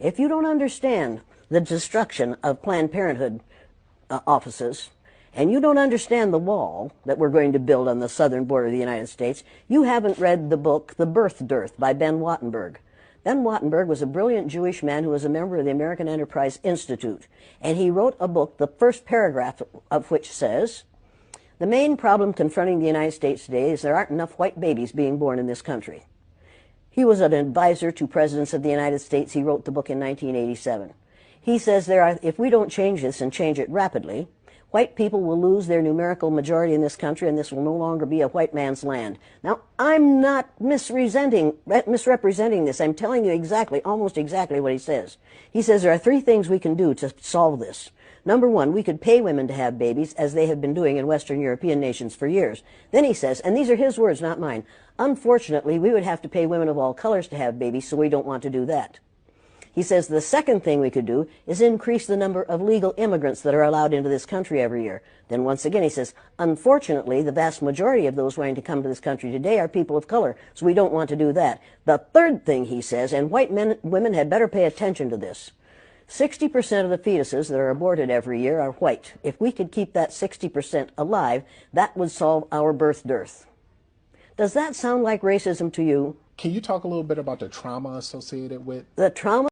If you don't understand the destruction of Planned Parenthood offices, and you don't understand the wall that we're going to build on the southern border of the United States, you haven't read the book The Birth Dearth by Ben Wattenberg. Ben Wattenberg was a brilliant Jewish man who was a member of the American Enterprise Institute, and he wrote a book, the first paragraph of which says, "The main problem confronting the United States today is there aren't enough white babies being born in this country." He was an advisor to presidents of the United States. He wrote the book in 1987. He says if we don't change this and change it rapidly, white people will lose their numerical majority in this country, and this will no longer be a white man's land. Now, I'm not misrepresenting this. I'm telling you exactly, almost exactly what he says. He says there are three things we can do to solve this. Number one, we could pay women to have babies, as they have been doing in Western European nations for years. Then he says, and these are his words, not mine, unfortunately, we would have to pay women of all colors to have babies, so we don't want to do that. He says the second thing we could do is increase the number of legal immigrants that are allowed into this country every year. Then once again he says, unfortunately, the vast majority of those wanting to come to this country today are people of color, so we don't want to do that. The third thing he says, and women had better pay attention to this, 60% of the fetuses that are aborted every year are white. If we could keep that 60% alive, that would solve our birth dearth. Does that sound like racism to you? Can you talk a little bit about the trauma associated with the trauma?